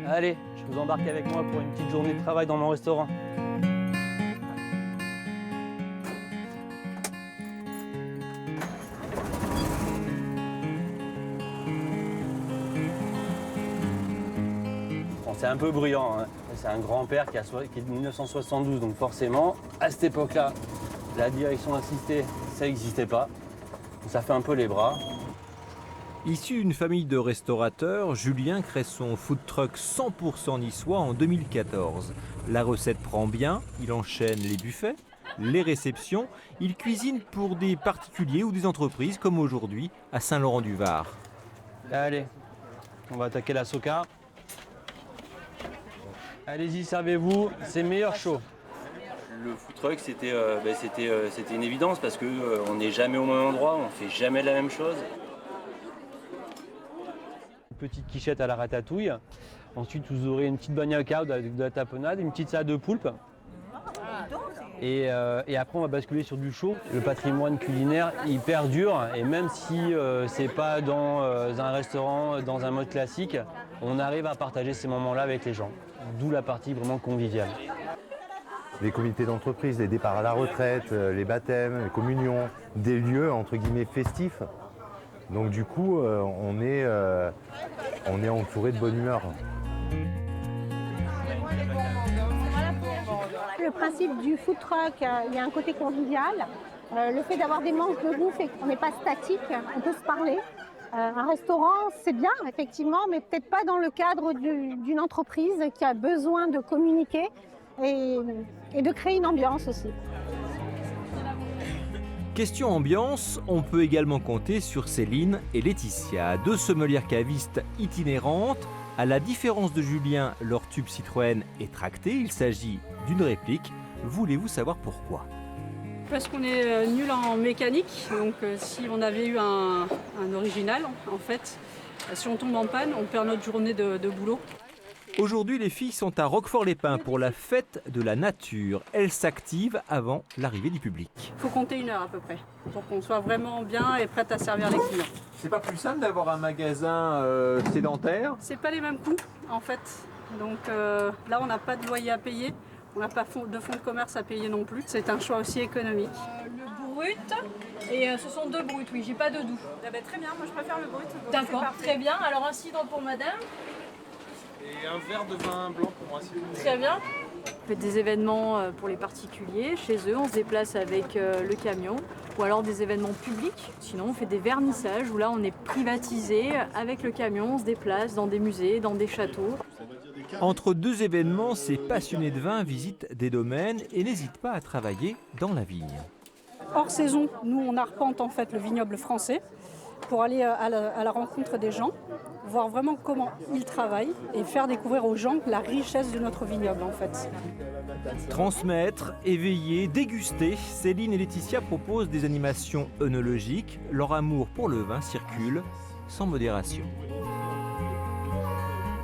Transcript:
Allez, je vous embarque avec moi pour une petite journée de travail dans mon restaurant. Bon, c'est un peu bruyant, hein. C'est un grand-père qui est de 1972, donc forcément, à cette époque-là, la direction assistée, ça n'existait pas. Donc ça fait un peu les bras. Issu d'une famille de restaurateurs, Julien crée son food truck 100% niçois en 2014. La recette prend bien, il enchaîne les buffets, les réceptions, il cuisine pour des particuliers ou des entreprises comme aujourd'hui à Saint-Laurent-du-Var. Allez, on va attaquer la soca. Allez-y, servez-vous, c'est meilleur chaud. Le food truck, c'était une évidence parce qu'on n'est jamais au même endroit, on ne fait jamais la même chose. Petite quichette à la ratatouille. Ensuite, vous aurez une petite bagnacca avec de la tapenade, une petite salade de poulpe. Et après, on va basculer sur du chaud. Le patrimoine culinaire, il perdure. Et même si c'est pas dans un restaurant, dans un mode classique, on arrive à partager ces moments-là avec les gens. D'où la partie vraiment conviviale. Les comités d'entreprise, les départs à la retraite, les baptêmes, les communions, des lieux entre guillemets festifs. Donc du coup, on est entouré de bonne humeur. Le principe du food truck, il y a un côté convivial. Le fait d'avoir des manches de bouffe et qu'on n'est pas statique, on peut se parler. Un restaurant, c'est bien, effectivement, mais peut-être pas dans le cadre d'une entreprise qui a besoin de communiquer et de créer une ambiance aussi. Question ambiance, on peut également compter sur Céline et Laetitia, deux sommelières cavistes itinérantes. À la différence de Julien, leur tube Citroën est tracté, il s'agit d'une réplique. Voulez-vous savoir pourquoi ? Parce qu'on est nul en mécanique, donc si on avait eu un original, en fait, si on tombe en panne, on perd notre journée de boulot. Aujourd'hui, les filles sont à Roquefort-les-Pins pour la fête de la nature. Elles s'activent avant l'arrivée du public. Il faut compter 1 heure à peu près, pour qu'on soit vraiment bien et prête à servir les clients. C'est pas plus simple d'avoir un magasin sédentaire? C'est pas les mêmes coûts, en fait. Donc là, on n'a pas de loyer à payer. On n'a pas de fonds de commerce à payer non plus. C'est un choix aussi économique. Le brut, et ce sont 2 bruts, oui, j'ai pas de doux. Ah bah, très bien, moi je préfère le brut. D'accord, très bien. Alors un cidre pour madame. Et un verre de vin blanc pour moi, s'il vous plaît. Très bien. On fait des événements pour les particuliers. Chez eux, on se déplace avec le camion. Ou alors des événements publics. Sinon, on fait des vernissages où là, on est privatisé avec le camion. On se déplace dans des musées, dans des châteaux. Entre deux événements, ces passionnés de vin visitent des domaines et n'hésitent pas à travailler dans la vigne. Hors saison, nous, on arpente en fait le vignoble français pour aller à la rencontre des gens, voir vraiment comment ils travaillent et faire découvrir aux gens la richesse de notre vignoble en fait. Transmettre, éveiller, déguster, Céline et Laetitia proposent des animations œnologiques. Leur amour pour le vin circule sans modération.